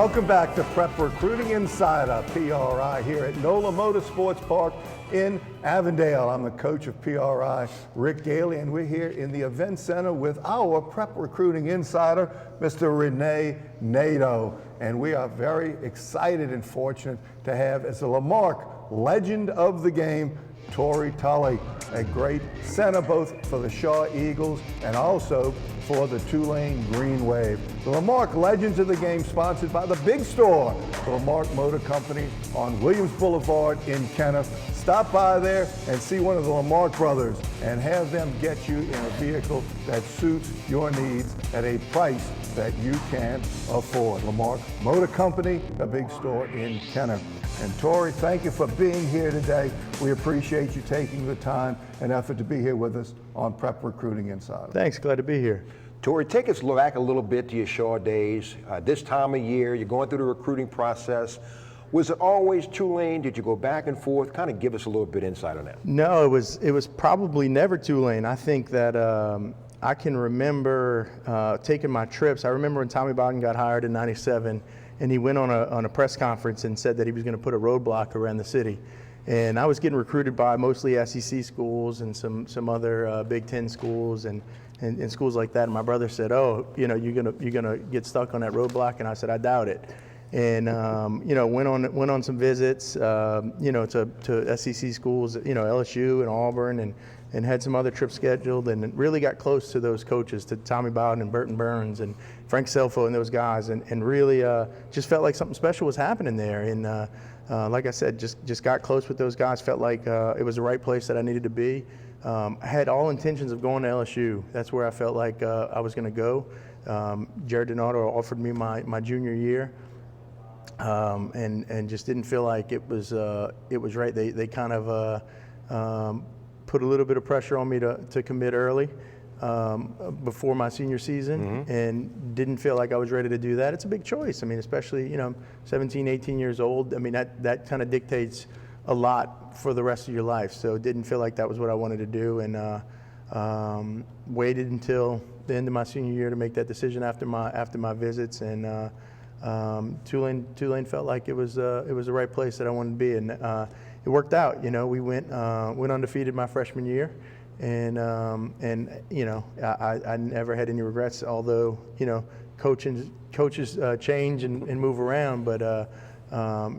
Welcome back to Prep Recruiting Insider, PRI, here at NOLA Motorsports Park in Avondale. I'm the coach of PRI, Rick Gaille, and we're here in the Event Center with our Prep Recruiting Insider, Mr. Rene Nadeau. And we are very excited and fortunate to have, as a Lamarck legend of the game, Torie Taulli, a great center both for the Shaw Eagles and also for the Tulane Green Wave. The Lamarck Legends of the Game, sponsored by the big store, the Lamarck Motor Company on Williams Boulevard in Kenner. Stop by there and see one of the Lamarck brothers and have them get you in a vehicle that suits your needs at a price that you can afford. Lamarck Motor Company, the big store in Kenner. And Torie, thank you for being here today. We appreciate you taking the time and effort to be here with us on Prep Recruiting Insider. Thanks, glad to be here. Torie, take us back a little bit to your Shaw days. This time of year, you're going through the recruiting process. Was it always Tulane? Did you go back and forth? Kind of give us a little bit insight on that. No, it was probably never Tulane. I think that I can remember taking my trips. I remember when Tommy Bowden got hired in '97, and he went on a press conference and said that he was going to put a roadblock around the city. And I was getting recruited by mostly SEC schools and some other Big Ten schools and schools like that. And my brother said, "Oh, you know, you're gonna get stuck on that roadblock." And I said, "I doubt it." And you know, went on some visits, you know, to SEC schools, you know, LSU and Auburn, and had some other trips scheduled, and really got close to those coaches, to Tommy Bowden and Burton Burns and Frank Selfo and those guys, and really just felt like something special was happening there. And like I said, just got close with those guys. Felt like it was the right place that I needed to be. I had all intentions of going to LSU. That's where I felt like I was going to go. Jared Donato offered me my junior year. And just didn't feel like it was right. They kind of put a little bit of pressure on me to commit early before my senior season, and didn't feel like I was ready to do that. It's a big choice. I mean, especially, you know, 17, 18 years old. I mean, that kind of dictates a lot for the rest of your life. So didn't feel like that was what I wanted to do, and waited until the end of my senior year to make that decision after my visits, and Tulane felt like it was the right place that I wanted to be, and it worked out. You know, we went undefeated my freshman year, and you know, I never had any regrets. Although, you know, coaches change and move around, but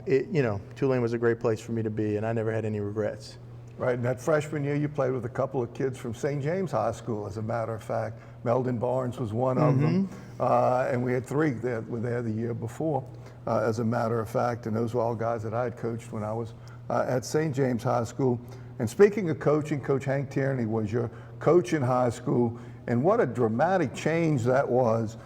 you know, Tulane was a great place for me to be, and I never had any regrets. Right, and that freshman year you played with a couple of kids from St. James High School, as a matter of fact. Meldon Barnes was one of them, and we had three that were there the year before, as a matter of fact, and those were all guys that I had coached when I was at St. James High School. And speaking of coaching, Coach Hank Tierney was your coach in high school, and what a dramatic change that was,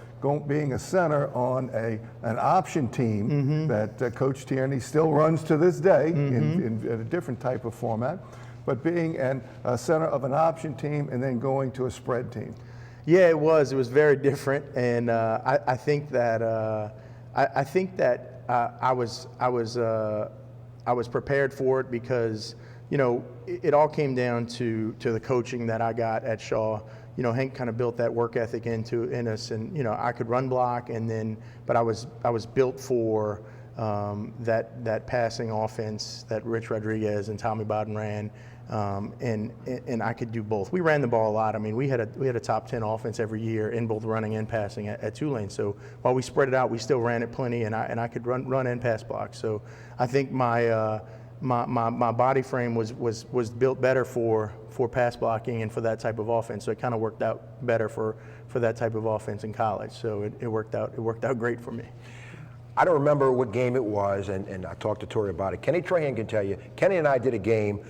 being a center on an option team that Coach Tierney still runs to this day in a different type of format, but being a center of an option team and then going to a spread team. Yeah, it was very different, and I think that I was prepared for it because, you know, it all came down to the coaching that I got at Shaw. You know, Hank kind of built that work ethic in us, and, you know, I could run block, but I was built for that passing offense that Rich Rodriguez and Tommy Bowden ran, and I could do both. We ran the ball a lot. I mean, we had a top 10 offense every year in both running and passing at Tulane. So while we spread it out, we still ran it plenty, and I could run and pass block. So I think my body frame was built better for pass blocking and for that type of offense. So it kind of worked out better for that type of offense in college. So it worked out great for me. I don't remember what game it was, and I talked to Torie about it. Kenny Trahan can tell you. Kenny and I did a game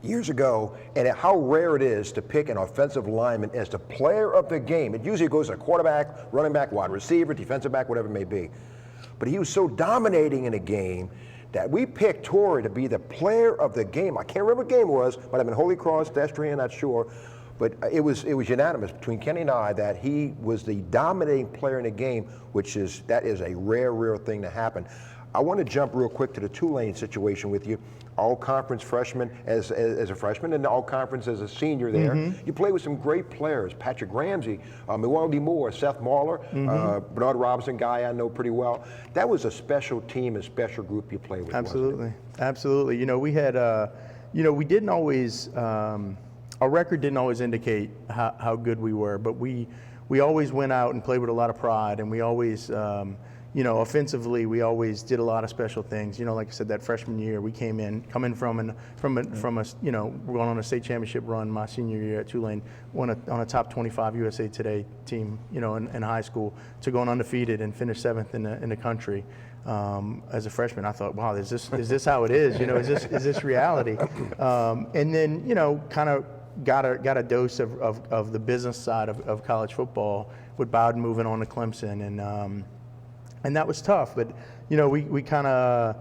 years ago, and how rare it is to pick an offensive lineman as the player of the game. It usually goes to quarterback, running back, wide receiver, defensive back, whatever it may be. But he was so dominating in a game that we picked Torie to be the player of the game. I can't remember what game it was, but I'm in Holy Cross, Destrian, not sure. But it was unanimous between Kenny and I that he was the dominating player in the game, that is a rare thing to happen. I want to jump real quick to the Tulane situation with you. All-conference freshman as a freshman, and all-conference as a senior there. You played with some great players: Patrick Ramsey, Milwaukee Moore, Seth Mahler, Bernard Robinson, guy I know pretty well. That was a special team, a special group you played with. Absolutely, absolutely. You know, we had, we didn't always, our record didn't always indicate how good we were, but we always went out and played with a lot of pride, and we always, offensively, we always did a lot of special things. You know, like I said, that freshman year, we coming from a, we're going on a state championship run my senior year at Tulane, on a top 25 USA Today team, in high school, to going undefeated and finish 7th in the country. As a freshman, I thought, wow, is this how it is? Is this reality? And then, kind of got a dose of the business side of college football with Bowden moving on to Clemson, and that was tough, but we kind of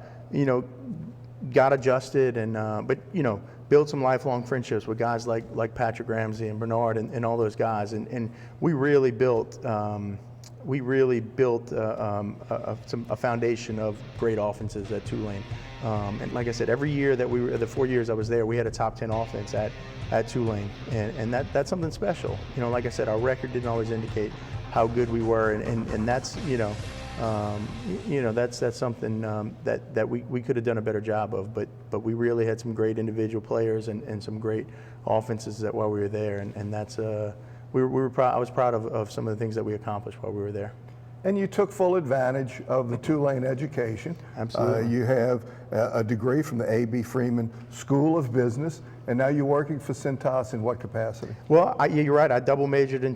got adjusted and built some lifelong friendships with guys like Patrick Ramsey and Bernard and all those guys, and we really built a foundation of great offenses at Tulane. And like I said, every year that the 4 years I was there, we had a top 10 offense at Tulane, and that's something special. Like I said, our record didn't always indicate how good we were, and that's that's something that we could have done a better job of, but we really had some great individual players and some great offenses while we were there, and that's we were proud. I was proud of some of the things that we accomplished while we were there. And you took full advantage of the Tulane education. Absolutely. You have a degree from the A.B. Freeman School of Business, and now you're working for Cintas in what capacity? Well, you're right. I double majored in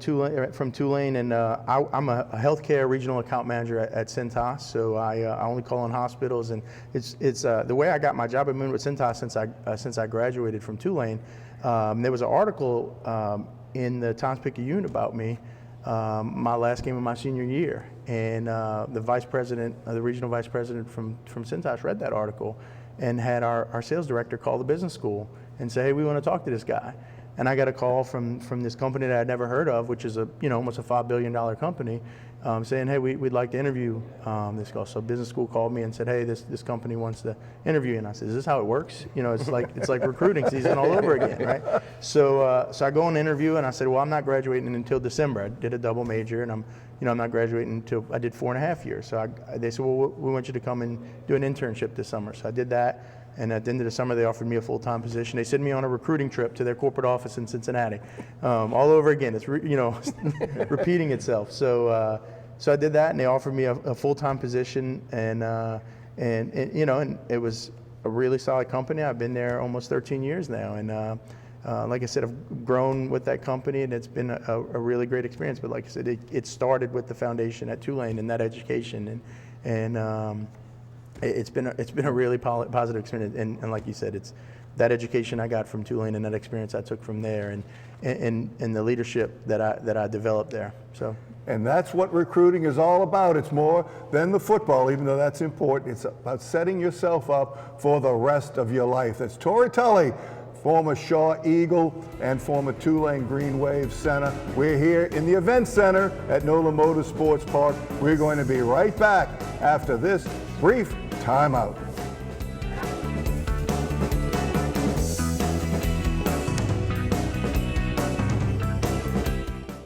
from Tulane, and I'm a healthcare regional account manager at Cintas. So I only call on hospitals, and it's the way I got my job. I've been with Cintas since I graduated from Tulane. There was an article in the Times-Picayune about me my last game of my senior year, and the vice president, the regional vice president from Cintas, read that article and had our sales director call the business school and say, hey, we want to talk to this guy. And I got a call from this company that I'd never heard of, which is almost a $5 billion company, saying, hey, we'd like to interview this guy. So business school called me and said, hey, this company wants to interview you. And I said, is this how it works? It's like recruiting season all over again, right? So I go on an interview, and I said, well, I'm not graduating until December. I did a double major, and I'm not graduating until I did 4.5 years. So they said, well, we want you to come and do an internship this summer. So I did that. And at the end of the summer, they offered me a full-time position. They sent me on a recruiting trip to their corporate office in Cincinnati, all over again. It's repeating itself. So I did that, and they offered me a full-time position, and it was a really solid company. I've been there almost 13 years now, and like I said, I've grown with that company, and it's been a really great experience. But like I said, it started with the foundation at Tulane and that education, and it's been a really positive experience, and like you said, it's that education I got from Tulane and that experience I took from there, and the leadership that I developed there. So. And that's what recruiting is all about. It's more than the football, even though that's important. It's about setting yourself up for the rest of your life. That's Torie Taulli, former Shaw Eagle and former Tulane Green Wave center. We're here in the Event Center at NOLA Motorsports Park. We're going to be right back after this brief timeout.